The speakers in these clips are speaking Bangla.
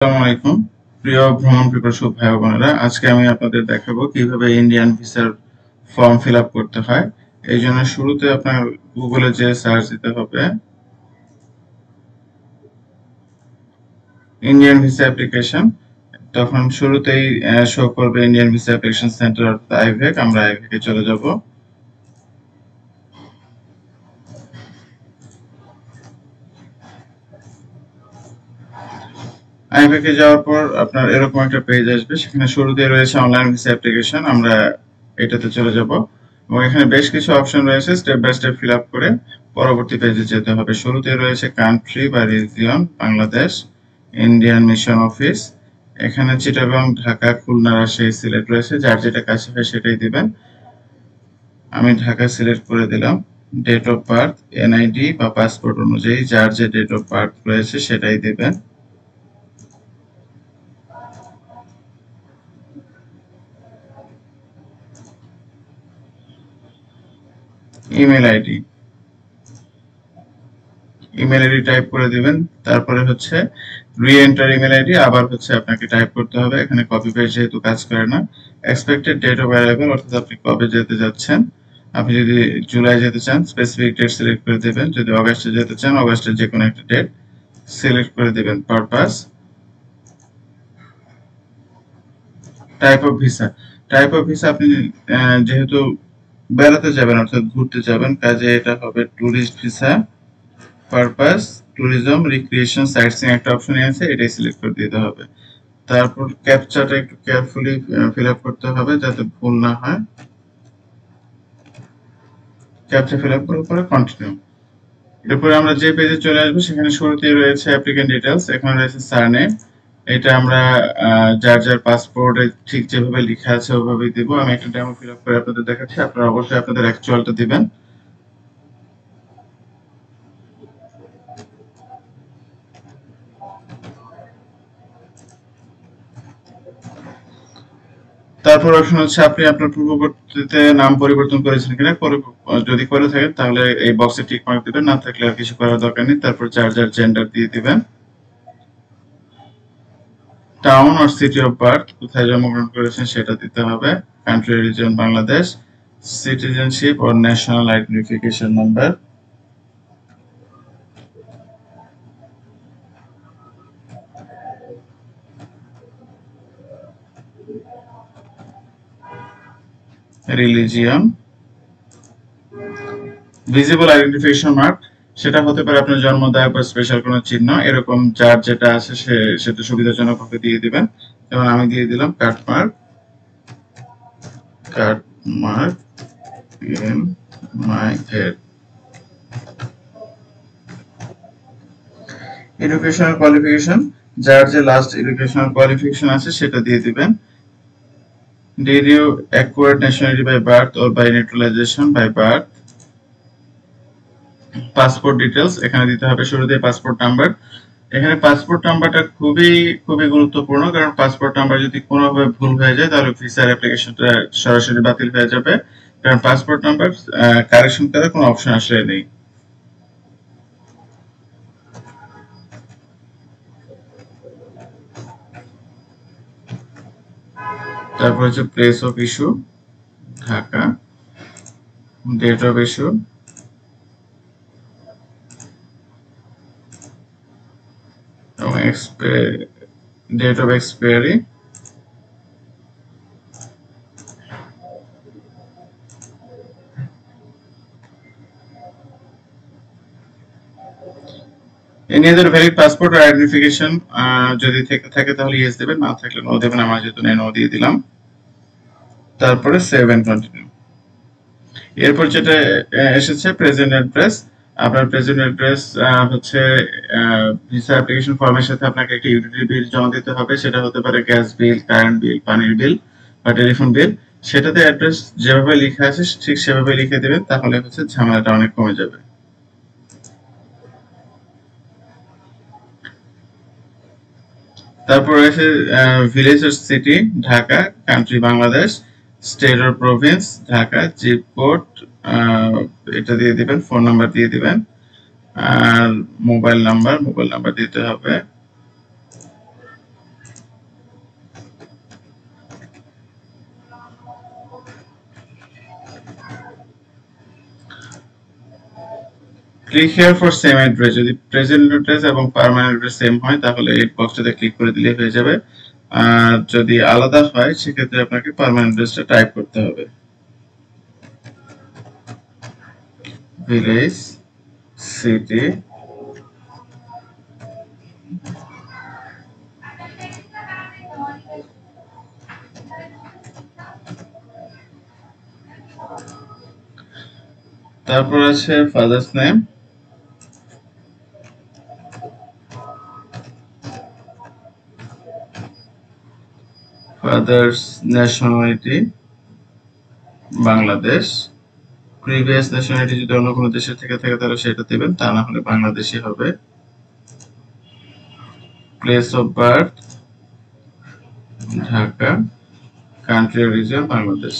আসসালামু আলাইকুম প্রিয় ভ্রমণ পিপাসু ভাই ও বোনেরা, আজকে আমি আপনাদের দেখাবো কিভাবে ইন্ডিয়ান ভিসার ফর্ম ফিল আপ করতে হয়। এই জন্য শুরুতে আপনার গুগলে যে সার্চ দিতে হবে ইন্ডিয়ান ভিসা অ্যাপ্লিকেশন। তখন শুরুতেই শো করবে ইন্ডিয়ান ভিসা অ্যাপ্লিকেশন সেন্টার অর্থাৎ আইভেক। আমরা আইভেকে চলে যাব। আইভেকে যাওয়ার পর আপনার এরকম একটা পেজ আসবে, সেখানে শুরুতে রয়েছে অনলাইন ভিসা অ্যাপ্লিকেশন। আমরা এটাতে চলে যাব এবং এখানে বেশ কিছু অপশন রয়েছে, step by step fill up করে পরবর্তী পেজে যেতে হবে। শুরুতে রয়েছে কান্ট্রি বা region, Bangladesh, Indian mission office. এখানে চিটাগং, ঢাকা, খুলনা, রাজশাহী, সিলেট রয়েছে, যার যেটা কাছে হয় সেটাই দিবেন। আমি ঢাকা সিলেক্ট করে দিলাম। ডেট অফ বার্থ, এনআইডি বা পাসপোর্ট অনুযায়ী যার যে ডেট অফ বার্থ রয়েছে সেটাই দিবেন। Email ID, email ID type করে দিবেন। তারপরে হচ্ছে রি এন্টার ইমেল আইডি, আবার হচ্ছে আপনাকে টাইপ করতে হবে। এখানে কপি পেস্ট যেহেতু কাজ করে না। এক্সপেক্টেড ডেট অফ অ্যারাইভাল, অর্থাৎ আপনি কবে যেতে যাচ্ছেন। আপনি যদি জুলাই যেতে চান স্পেসিফিক ডেট সিলেক্ট করে দেবেন, যদি অগাস্টে যেতে চান অগাস্টের যে কোনো একটা ডেট সিলেক্ট করে দেবেন। Purpose, type of visa, type of visa আপনি যেহেতু বেড়াতে যাবেন অর্থাৎ ঘুরতে যাবেন, কাজে এটা হবে tourist visa. Purpose, tourism, recreation, site seeing একটা অপশন আছে, এটাই সিলেক্ট করে দিতে হবে। তারপর ক্যাপচাটা একটু কেয়ারফুলি ফিল আপ করতে হবে যাতে ভুল না হয়। ক্যাপচা ফিল আপ করার পরে কন্টিনিউ। এরপরে আমরা যে পেজে চলে আসবো সেখানে শুরুতেই রয়েছে অ্যাপ্লিকেন্ট ডিটেলস। এখানে রয়েছে সারনেম, এটা আমরা যার যার পাসপোর্টে ঠিক যেভাবে লেখা আছে ওভাবেই দিব। আমি একটা ডেমো ফিল আপ করে আপনাদের দেখাচ্ছি, আপনারা অবশ্যই আপনাদের অ্যাকচুয়ালটা দিবেন। তারপর অপশন হচ্ছে আপনি আপনার পূর্ববর্তীতে নাম পরিবর্তন করেছেন কিনা, যদি করে থাকেন তাহলে এই বক্সে টিক মার্ক দিবেন, না থাকলে আর কিছু করার দরকার নেই। তারপর যার যার জেন্ডার দিয়ে দিবেন। টাউন আর সিটি অফ বার্থ, কোথায় জন্মগ্রহণ করেছেন সেটা দিতে হবে। Country region Bangladesh. Citizenship or national identification number. Religion. Visible identification mark, সেটা হতে পারে আপনার জন্মদায়ক বা স্পেশাল কোনো চিহ্ন, এরকম যার যেটা আছে সেটা সুবিধাজনক ভাবে দিয়ে দিবেন। যেমন আমি দিয়ে দিলাম কাট mark, cut mark in my head. Educational qualification, যার যে লাস্ট এডুকেশনাল কোয়ালিফিকেশন আছে সেটা দিয়ে দিবেন। Did you acquire nationality by birth or by naturalization by birth? Passport details, এখানে দিতে হবে শুরুতে পাসপোর্ট নাম্বার। এখানে পাসপোর্ট নাম্বারটা খুবই খুবই গুরুত্বপূর্ণ, কারণ পাসপোর্ট নাম্বার যদি কোনোভাবে ভুল হয়ে যায় তাহলে ভিসার অ্যাপ্লিকেশনটা সরাসরি বাতিল হয়ে যাবে, কারণ পাসপোর্ট নাম্বার কারেকশন করার কোনো অপশন আসলে নেই। তারপর হচ্ছে place of issue, Dhaka. Date of issue, এবং date of expiry. Any other valid passport আর আইডেন্টিফিকেশন, যদি থেকে থাকে তাহলে ইয়েস দেবেন, না থাকলে নো দেবেন। আমার যেহেতু নেই নো দিয়ে দিলাম। তারপরে সেভ এন্ড কন্টিনিউ। এরপর যেটা এসেছে প্রেজেন্ট অ্যাড্রেস। আপনার প্রেজেন্ট অ্যাড্রেস হচ্ছে ভিসা অ্যাপ্লিকেশন ফর্মের সাথে আপনাকে একটা ইউটিলিটি বিল জমা দিতে হবে, সেটা হতে পারে গ্যাস বিল, কারেন্ট বিল, পানির বিল বা টেলিফোন বিল। সেটাতে অ্যাড্রেস যেভাবে লেখা আছে ঠিক সেভাবে লিখে দেবেন, তাহলে হচ্ছে ঝামেলাটা অনেক কমে যাবে। তারপর রয়েছে ভিলেজ আর city, Dhaka. Country Bangladesh. State আর প্রভিন্স, ঢাকা। জিপ কোড, এটা দিয়ে দিবেন। ফোন নাম্বার দিয়ে দিবেন। আর মোবাইল নাম্বার দিতে হবে। Click here for same address, যদি প্রেজেন্ট অ্যাড্রেস এবং পার্মানেন্ট অ্যাড্রেস সেম হয় তাহলে এই বক্সটাতে ক্লিক করে দিলে হয়ে যাবে। আর যদি আলাদা হয় সেক্ষেত্রে আপনাকে পার্মানেন্ট অ্যাড্রেসটা টাইপ করতে হবে। ভিলেজ, সিটি, তারপর আছে father's name, father's nationality Bangladesh, previous nationality যদি অন্য কোনো দেশের থেকে থাকে তাহলে সেটা দেবেন, তা না হলে বাংলাদেশি হবে। Place of birth Dhaka, country origin Bangladesh.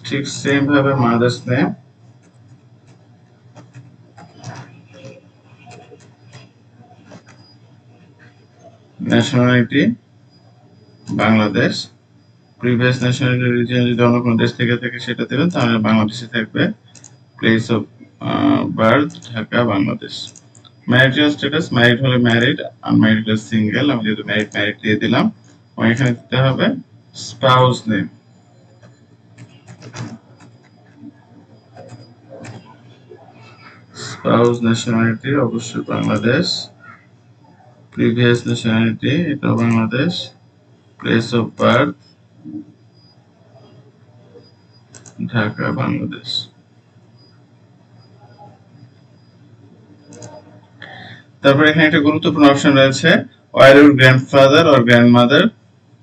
ঠিক সেম ভাবে mother's name, nationality Bangladesh, previous nationality region যদি অন্য কোনো দেশ থেকে থাকে সেটা দেবেন, তাহলে বাংলাদেশে থাকবে। Place of birth Dhaka Bangladesh. Marital status, married হলে ম্যারিড, আনম্যারিড হলে সিঙ্গেল। আমি যেহেতু ম্যারিড ম্যারিড দিয়ে দিলাম। এবং এখানে দিতে হবে স্পাউস নেম, স্পাউস ন্যাশনালিটি অবশ্যই বাংলাদেশ, প্রিভিয়াস ন্যাশনালিটি এটাও Bangladesh, place of birth Dhaka Bangladesh. তারপর এখানে একটা গুরুত্বপূর্ণ অপশন রয়েছে, were your grandfather or grandmother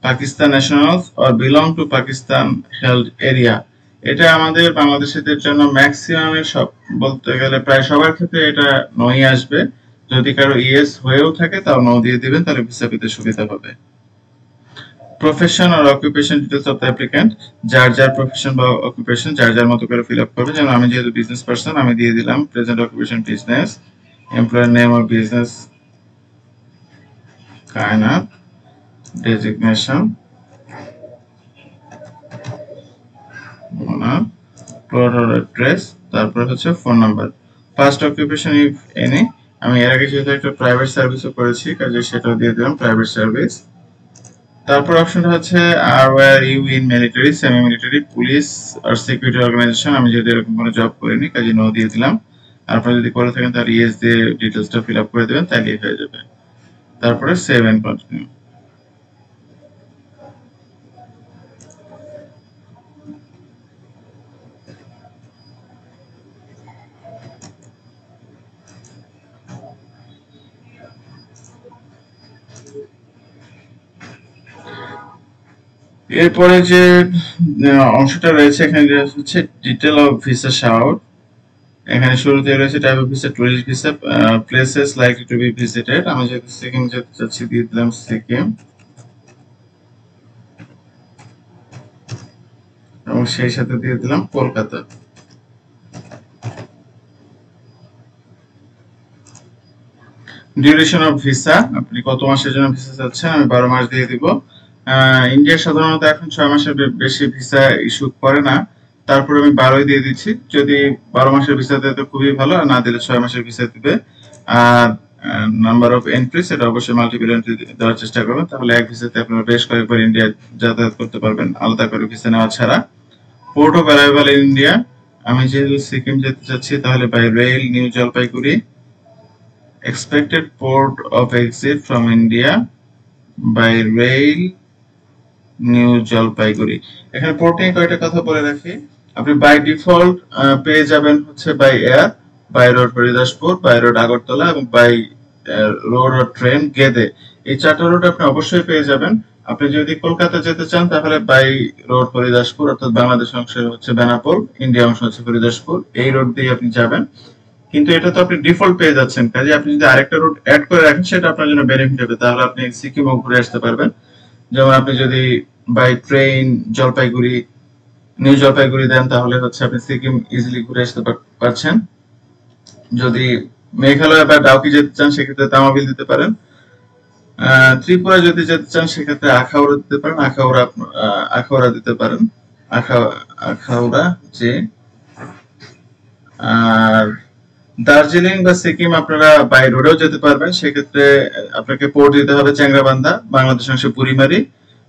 Pakistan nationals or belong to Pakistan held area. এটা আমাদের বাংলাদেশিদের জন্য ম্যাক্সিমামের সব বলতে গেলে প্রায় সবার ক্ষেত্রে এটা নই আসবে। যদি কারো ইয়েস হয়েও থাকে তাও নো দিয়ে দিবেন, তাহলে ভিসা পেতে সুবিধা হবে। প্রফেশন আর occupation details of the applicant, যার যার প্রফেশন বা অকুপেশন যার যার মতো করে ফিল আপ করবে। যেমন আমি যেহেতু বিজনেস পারসন আমি দিয়ে দিলাম present occupation business, employer name of business Kaynat, designation owner, plot or address, তারপর হচ্ছে phone number. First occupation if any, আমি এর আগে যেহেতু একটা প্রাইভেট সার্ভিসও করেছি কাজে সেটাও দিয়ে দিলাম প্রাইভেট সার্ভিস। তারপর অপশনটা হচ্ছে আর were you in military, semi military, police আর সিকিউরিটি অর্গানাইজেশন। আমি যেহেতু এরকম কোনো জব করিনি কাজে নো দিয়ে দিলাম। আপনারা যদি করে থাকেন তাহলে ইয়েস দিয়ে ডিটেলসটা ফিল আপ করে দেবেন, তাহলেই হয়ে যাবে। তারপরে সেভ এন্ড কন্টিনিউ। এরপরে যে অংশটা রয়েছে এখানে হচ্ছে ডিটেল অফ ভিসা শাওট। এখানে শুরুতে রয়েছে type of visa, tourist visa, places likely to be visited. আমি যেহেতু সিকিম যেতে চাচ্ছি দিয়ে দিলাম সিকিম, এবং সেই সাথে দিয়ে দিলাম কলকাতা। ডিউরেশন অফ ভিসা, আপনি কত মাসের জন্য ভিসা চাচ্ছেন, আমি 12 মাস দিয়ে দিব। ইন্ডিয়া সাধারণত এখন 6 মাসের বেশি ভিসা ইস্যু করে না, তারপরে আমি 12ই দিয়ে দিচ্ছি। যদি 12 মাসের ভিসা দেয় তো খুবই ভালো, আর না দিলে 6 মাসের ভিসা দিবে। আর নাম্বার অফ এন্ট্রি সেটা অবশ্যই মাল্টিপল এন্ট্রি দেওয়ার চেষ্টা করবেন, তাহলে এক ভিসাতে আপনারা বেশ কয়েকবার ইন্ডিয়া যাতায়াত করতে পারবেন আলাদা করে ভিসা নেওয়া ছাড়া। Port of arrival in India, আমি যেহেতু সিকিম যেতে চাচ্ছি তাহলে by rail New Jalpaiguri. expected port of exit from India by rail New Jalpaiguri. এখানে পোর্ট নিয়ে কয়েকটা কথা বলে রাখি, আপনি বাই ডিফল্ট পেয়ে যাবেন হচ্ছে by air, by road Haridaspur, by road Agartala এবং বাই রোড ও ট্রেন গেদে। এই 4টা রুট আপনি অবশ্যই পেয়ে যাবেন। আপনি যদি কলকাতা যেতে চান তাহলে বাই রোড হরিদাসপুর, অর্থাৎ বাংলাদেশ অংশ হচ্ছে বেনাপোল, ইন্ডিয়া অংশ হচ্ছে হরিদাসপুর, এই রোড দিয়ে আপনি যাবেন। কিন্তু এটা তো আপনি ডিফল্ট পেয়ে যাচ্ছেন, কাজে আপনি যদি আরেকটা রুট অ্যাড করে রাখেন সেটা আপনার জন্য বেনিফিট হবে, তাহলে আপনি সিকিমও ঘুরে আসতে পারবেন। যেমন আপনি যদি by train Jalpaiguri new Jalpaiguri then তাহলে হচ্ছে আপনি সিকিম ইজিলি ঘুরে আসতে পারছেন। যদি মেঘালয় বা ডাউকি যেতে চান সেক্ষেত্রে তামাবিল দিতে পারেন। ত্রিপুরা যদি যেতে চান সেক্ষেত্রে আখাউড়া দিতে পারেন, আখাউড়া দিতে পারেন, আখাউড়া যে। আর দার্জিলিং বা সিকিম আপনারা বাই রোডেও যেতে পারবেন, সেক্ষেত্রে আপনাকে পোর্ট দিতে হবে চ্যাংরাবান্ধা, বাংলাদেশ অংশে বুড়িমারি,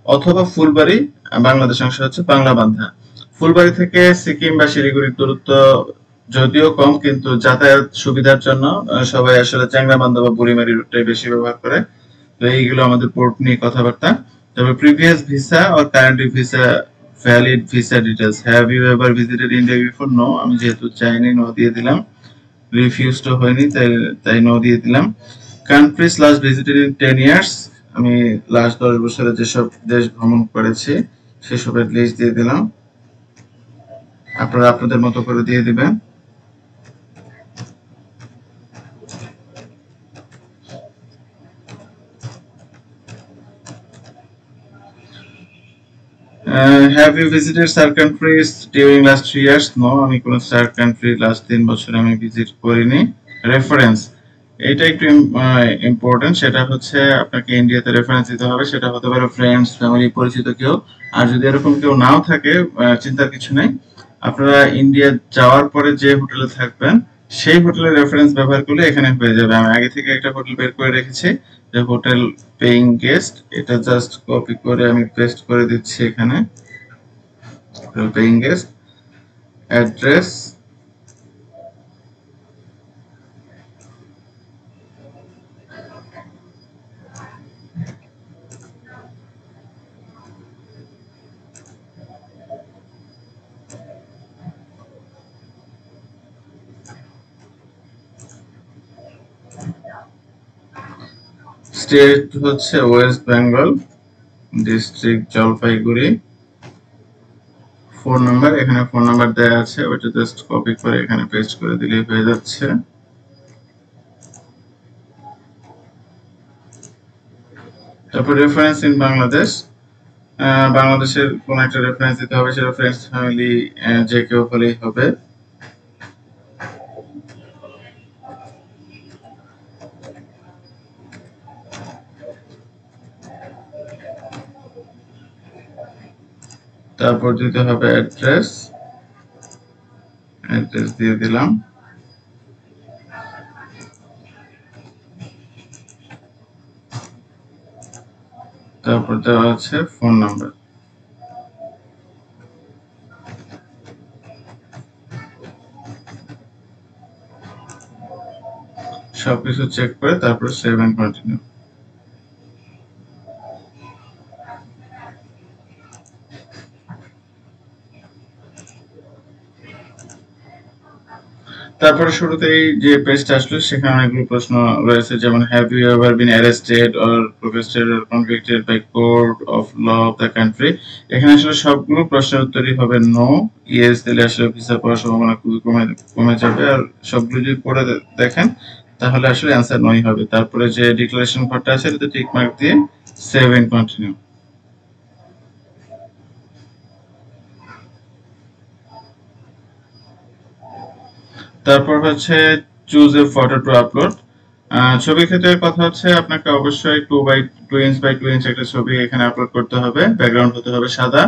অথবা ফুলবাড়ি, বাংলাদেশ অংশে হচ্ছে বাংলাবান্ধা। ফুলবাড়ি থেকে সিকিম বা শিলিগুড়ির দূরত্ব যদিও কম, কিন্তু যাতায়াত সুবিধার জন্য সবাই আসলে চ্যাংরাবান্ধা বা বুড়িমারি রুটটাই বেশি ব্যবহার করে। তো এইগুলো আমাদের পোর্ট নিয়ে কথাবার্তা। তবে previous visa or currently visa, valid visa details, have you ever visited India before? No, আমি যেহেতু চাইনি নো দিয়ে দিলাম। রিফিউজড হয়নি, তাই তাই নো দিয়ে দিলাম। Countries last visited in 10 years, আমি লাস্ট 10 বছরে যেসব দেশ ভ্রমণ করেছি সেসবের লিস্ট দিয়ে দিলাম, আপনারা আপনাদের মতো করে দিয়ে দিবেন। Have you visited SAARC countries during last 3 years? No, আমি কোনো সার কান্ট্রি লাস্ট 3 বছরে আমি ভিজিট করিনি। রেফারেন্স, এইটা একটু ইম্পর্টেন্ট, সেটা হচ্ছে আপনাকে ইন্ডিয়াতে রেফারেন্স দিতে হবে, সেটা হতে পারে ফ্রেন্ডস, ফ্যামিলি, পরিচিত কেউ। আর যদি এরকম কেউ নাও থাকে, চিন্তার কিছু নেই, আপনারা ইন্ডিয়া যাওয়ার পরে যে হোটেলে থাকবেন সেই হোটেলের রেফারেন্স ব্যবহার করলে এখানে হয়ে যাবে। আমি আগে থেকে একটা হোটেল বের করে রেখেছি, যে হোটেল পেইং গেস্ট, এটা জাস্ট কপি করে আমি পেস্ট করে দিচ্ছি এখানে। Hotel paying guest, address, state হচ্ছে West Bengal, district Jalpaiguri, phone number, এখানে ফোন নাম্বার দেওয়া আছে, ওইটা জাস্ট কপি করে এখানে পেস্ট করে দিলেই হয়ে যাচ্ছে। তারপর রেফারেন্স ইন বাংলাদেশ, বাংলাদেশের কোন একটা রেফারেন্স দিতে হবে, সেটা ফ্রেন্ডস, ফ্যামিলি, যে কেউ হলেই হবে। তারপর দিতে হবে অ্যাড্রেস, অ্যাড্রেস দিয়ে দিলাম। তারপর দেওয়া আছে ফোন নাম্বার। সবকিছু চেক করে তারপর সেভ এন্ড কন্টিনিউ। তারপরে শুরুতেই যে পেজটা আসলো সেখানে অনেকগুলো প্রশ্ন রয়েছে, যেমন have you ever been arrested or protested or convicted by court of law of the country? এখানে আসলে সবগুলো প্রশ্নের উত্তরই হবে নো। ইয়েস দিলে আসলে ভিসা পাওয়ার সম্ভাবনা খুবই কমে কমে যাবে, আর সবগুলো যদি পড়ে দেখেন তাহলে আসলে অ্যান্সার নই হবে। তারপরে যে ডিক্লারেশন ঘরটা আছে এটাতে টিক মার্ক দিয়ে সেভ এন্ড কন্টিনিউ। তারপর হচ্ছে choose a photo to upload. ছবির ক্ষেত্রে কথা হচ্ছে আপনাকে অবশ্যই 2 বাই 2 ইঞ্চ বাই 2 ইঞ্চ একটা ছবি এখানে আপলোড করতে হবে। ব্যাকগ্রাউন্ড হতে হবে সাদা,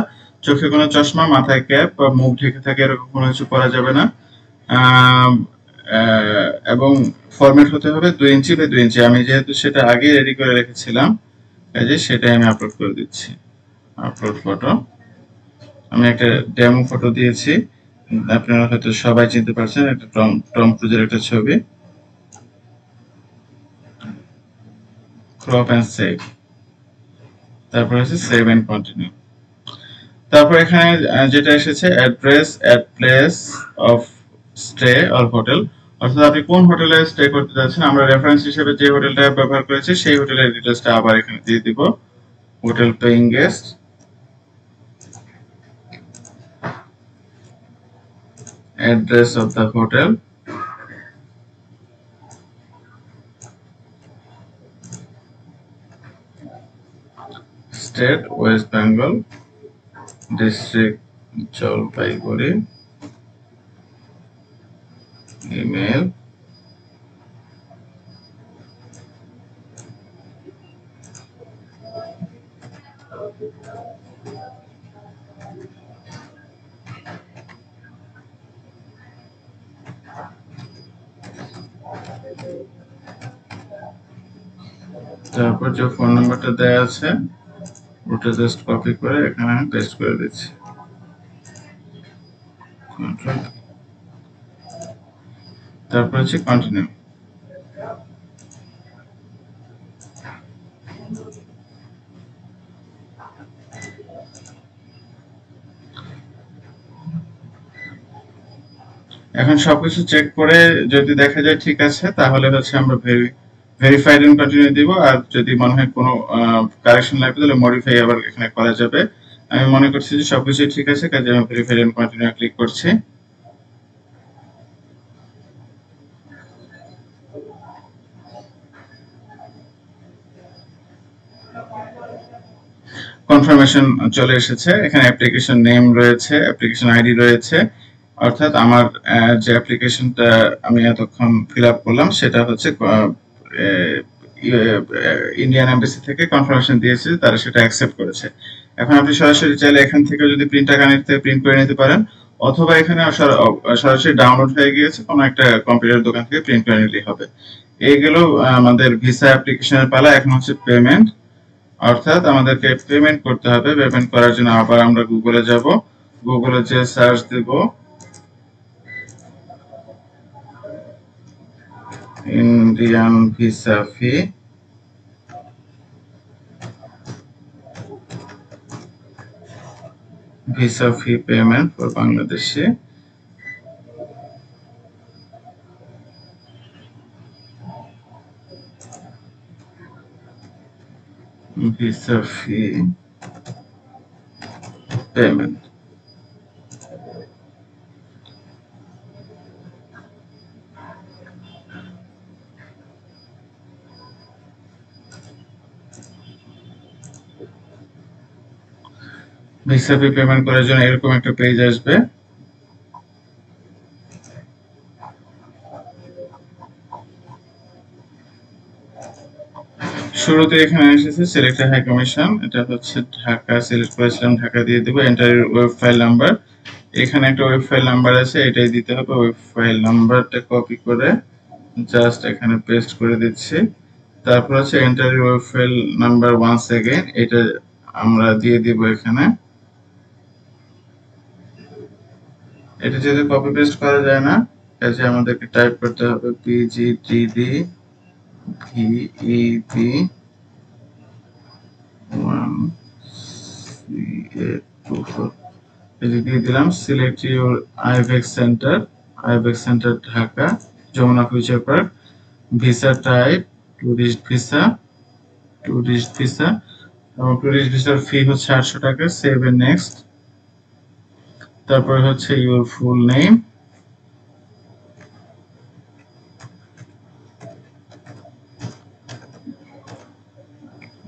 চোখে কোনো চশমা, মাথায় ক্যাপ বা মুখ ঢেকে থাকে এরকম কোনো কিছু করা যাবে না। আম, এবং ফরম্যাট হতে হবে 2 ইঞ্চি বাই 2 ইঞ্চি। আমি যেহেতু সেটা আগে রেডি করে রেখেছিলাম, এই যে সেটাই আমি আপলোড করে দিচ্ছি। আপলোড ফটো, আমি একটা ডেমো ফটো দিয়েছি, আপনারা হয়তো সবাই চিনতে পারছেন, একটা টম টম ক্রুজের একটা ছবি। ক্রপ এন্ড সেভ, তারপর হচ্ছে সেভ এন্ড কন্টিনিউ। তারপর এখানে যেটা এসেছে address at place of stay or hotel, অর্থাৎ আপনি কোন হোটেলে স্টে করতে যাচ্ছেন। আমরা রেফারেন্স হিসেবে যে হোটেলটা ব্যবহার করেছি সেই হোটেলের ডিটেলসটা আবার এখানে দিয়ে দিব। Hotel paying guest, address of the hotel, state West Bengal, district Jalpaiguri, email, তারপর যে ফোন নাম্বারটা দেওয়া আছে ওটা জাস্ট কপি করে এখানে পেস্ট করে দিচ্ছি। তারপর হচ্ছে কন্টিনিউ। এখন সবকিছু চেক করে যদি দেখা যায় ঠিক আছে তাহলে হচ্ছে আমরা ভেরিফাইড এন্ড কন্টিনিউ দিব। আর যদি মনে হয় কোনো কারেকশন লাগবে তাহলে মডিফাই আবার এখানে করা যাবে। আমি মনে করছি যে সবকিছু ঠিক আছে, কাজে আমি ভেরিফাইড এন্ড কন্টিনিউ ক্লিক করছি। কনফার্মেশন চলে এসেছে। এখানে অ্যাপ্লিকেশন নেম রয়েছে, অ্যাপ্লিকেশন আইডি রয়েছে, অর্থাৎ আমার যে অ্যাপ্লিকেশনটা আমি এতক্ষণ ফিল আপ করলাম সেটা হচ্ছে ইন্ডিয়ান এমবাসি থেকে কনফার্মেশন দিয়েছে, তারা সেটা অ্যাকসেপ্ট করেছে। এখন আপনি সরাসরি চাইলে এখান থেকে যদি প্রিন্ট আকার থেকে প্রিন্ট করে নিতে পারেন, অথবা এখানে সরাসরি ডাউনলোড হয়ে গিয়েছে কোনো একটা কম্পিউটার দোকান থেকে প্রিন্ট করে নিলেই হবে। এইগুলো আমাদের ভিসা অ্যাপ্লিকেশনের পালা। এখন হচ্ছে পেমেন্ট, অর্থাৎ আমাদেরকে পেমেন্ট করতে হবে। পেমেন্ট করার জন্য আবার আমরা গুগলে যাব, গুগলে যে সার্চ দেব Indian visa fee, visa fee payment for বাংলাদেশে। Visa fee payment. Visa fee payment করার জন্য এরকম একটা পেজ আসবে। শুরুতে এখানে এসেছে সিলেক্ট হাই কমিশন, এটা হচ্ছে ঢাকা, সিলেক্ট করেছিলাম ঢাকা দিয়ে দেবো। এন্টার ওয়েব ফাইল নাম্বার, এখানে একটা ওয়েব ফাইল নাম্বার আছে, এটাই দিতে হবে। ওয়েব ফাইল নাম্বারটা কপি করে জাস্ট এখানে পেস্ট করে দিচ্ছি। তারপর হচ্ছে enter web file number once again, এটা আমরা দিয়ে দিব এখানে। এটা যদি কপি পেস্ট করা যায় না, কাজে আমাদেরকে টাইপ করতে হবে পিজিটিডি ভিইপি 1CA24, এটা দিয়ে দিলাম। Select your IVAC centre, IVAC centre Dhaka, Jamuna future park. Visa type tourist visa, tourist visa, এবং টুরিস্ট ভিসার ফি হচ্ছে 800 টাকা। Save and next. তারপরে হচ্ছে your full name,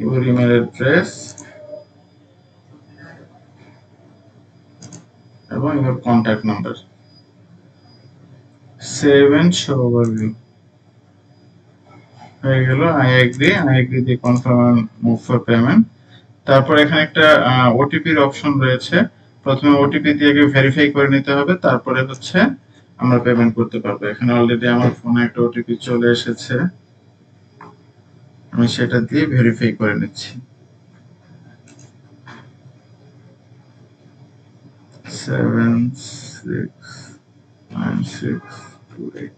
your email address এবং your contact number. Save and show overview হয়ে গেল। আই এগ্রি দিয়ে কনফার্ম মুভ ফর পেমেন্ট। তারপর এখানে একটা ওটিপির অপশন রয়েছে, প্রথমে ওটিপি দিয়ে ভেরিফাই করে নিতে হবে, তারপরে হচ্ছে আমরা পেমেন্ট করতে পারবো। এখানে অলরেডি আমার ফোনে একটা ওটিপি চলে এসেছে, আমি সেটা দিয়ে ভেরিফাই করে নিচ্ছি। 769628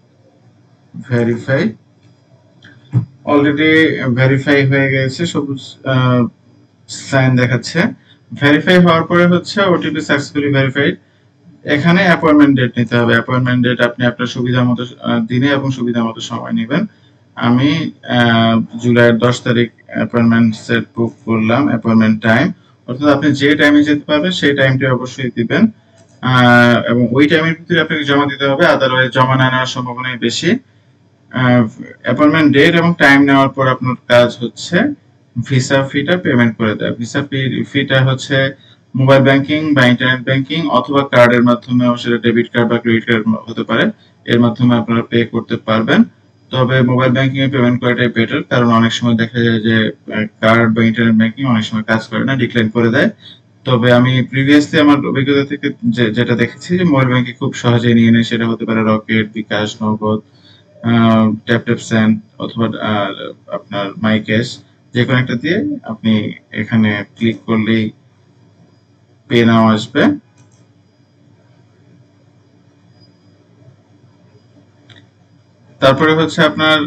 ভেরিফাই। অলরেডি ভেরিফাই হয়ে গেছে, সবুজ সাইন দেখাচ্ছে। ভেরিফাই হওয়ার পরে হচ্ছে ওটিপি সাকসেসফুলি ভেরিফাইড। এখানে অ্যাপয়েন্টমেন্ট ডেট নিতে হবে। অ্যাপয়েন্টমেন্ট ডেট আপনি আপনার সুবিধা মতো দিনে এবং সুবিধা মতো সময় নেবেন। আমি জুলাইয়ের 10 তারিখ অ্যাপয়েন্টমেন্ট সেট বুক করলাম। অ্যাপয়েন্টমেন্ট টাইম, অর্থাৎ আপনি যে টাইমে যেতে পারবেন সেই টাইমটি অবশ্যই দিবেন, এবং ওই টাইমের ভিতরে আপনাকে জমা দিতে হবে, আদারওয়াইজ জমা না নেওয়ার সম্ভাবনাই বেশি। অ্যাপয়েন্টমেন্ট ডেট এবং টাইম নেওয়ার পর আপনার কাজ হচ্ছে ভিসা ফিটা পেমেন্ট করে দেয়। ভিসা ফিটা হচ্ছে মোবাইল ব্যাংকিং বা ইন্টারনেট ব্যাংকিং অথবা কার্ডের মাধ্যমে, সেটা ডেবিট কার্ড বা ক্রেডিট কার্ড হতে পারে, এর মাধ্যমে আপনারা পে করতে পারবেন। তবে মোবাইল ব্যাংকিং এ পেমেন্ট করাটাই বেটার, কারণ অনেক সময় দেখা যায় যে কার্ড বা ইন্টারনেট ব্যাংকিং অনেক সময় কাজ করে না, ডিক্লাইন করে দেয়। তবে আমি প্রিভিয়াসলি আমার অভিজ্ঞতা থেকে যেটা দেখেছি যে মোবাইল ব্যাংকিং খুব সহজেই নিয়ে নেয়, সেটা হতে পারে রকেট, বিকাশ, নগদ, ট্যাপ ট্যাপ সেন্ড অথবা আপনার মাই ক্যাশ, যে কোনো একটা দিয়ে আপনি এখানে ক্লিক করলেই পে নাও আসবে। তারপরে হচ্ছে আপনার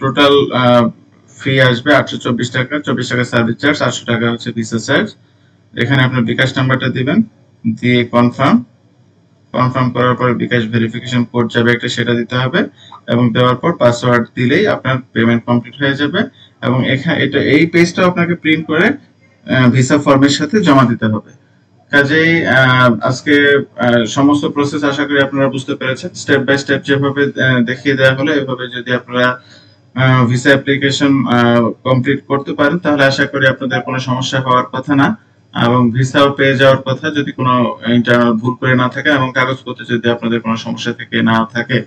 টোটাল ফি আসবে 824 টাকা, 24 টাকা সার্ভিস চার্জ, 800 টাকা হচ্ছে ভিসা চার্জ। এখানে আপনার বিকাশ নাম্বারটা দিবেন, দিয়ে কনফার্ম করার পর বিকাশ ভেরিফিকেশন কোড যাবে একটা, সেটা দিতে হবে এবং দেওয়ার পর পাসওয়ার্ড দিলেই আপনার পেমেন্ট কমপ্লিট হয়ে যাবে। এবং এখানে এই পেজটা আপনাকে প্রিন্ট করে ভিসা ফর্মের সাথে জমা দিতে হবে। কাজেই আজকে সমস্ত প্রসেস আশা করি আপনারা বুঝতে পেরেছেন। স্টেপ বাই স্টেপ যেভাবে দেখিয়ে দেওয়া হলো, এভাবে যদি আপনারা ভিসা অ্যাপ্লিকেশন কমপ্লিট করতে পারেন তাহলে আশা করি আপনাদের কোনো সমস্যা হওয়ার কথা না, এবং ভিসাও পেয়ে যাওয়ার কথা যদি কোনো ইন্টারনাল ভুল করে না থাকে এবং কাগজপত্রে যদি আপনাদের কোনো সমস্যা থেকে না থাকে।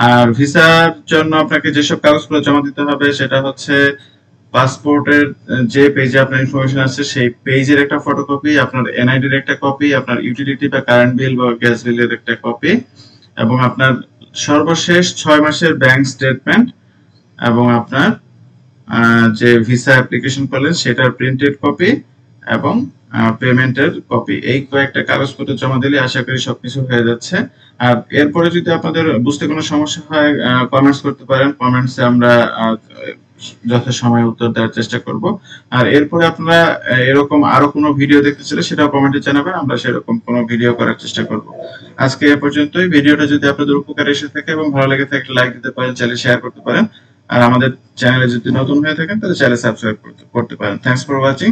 আর ভিসার জন্য আপনাকে যেসব কাগজগুলো জমা দিতে হবে সেটা হচ্ছে পাসপোর্টের যে পেজে আপনার ইনফরমেশন আছে সেই পেজের একটা ফটোকপি, আপনার এনআইডির একটা কপি, আপনার ইউটিলিটি বা কারেন্ট বিল বা গ্যাস বিলের একটা কপি, এবং আপনার সর্বশেষ 6 মাসের ব্যাংক স্টেটমেন্ট, এবং আপনার যে ভিসা অ্যাপ্লিকেশন করলেন সেটার প্রিন্টেড কপি এবং পেমেন্টের কপি। এই কয়েকটা কাগজপত্র জমা দিলে আশা করি সবকিছু হয়ে যাচ্ছে। আর এরপরে যদি আপনাদের বুঝতে কোনো সমস্যা হয় কমেন্টস করতে পারেন, কমেন্টসে আমরা যথাসময়ে উত্তর দেওয়ার চেষ্টা করব। আর এরপরে আপনারা এরকম আরো কোনো ভিডিও দেখতে চাইলে সেটাও কমেন্টে জানাবেন, আমরা সেরকম কোনো ভিডিও করার চেষ্টা করব। আজকে এ পর্যন্তই। ভিডিওটা যদি আপনাদের উপকারে এসে থাকে এবং ভালো লেগে থাকে লাইক দিতে পারেন, চাইলে শেয়ার করতে পারেন। আর আমাদের চ্যানেলে যদি নতুন হয়ে থাকেন তাহলে চ্যানেল সাবস্ক্রাইব করতে পারেন। Thanks for watching.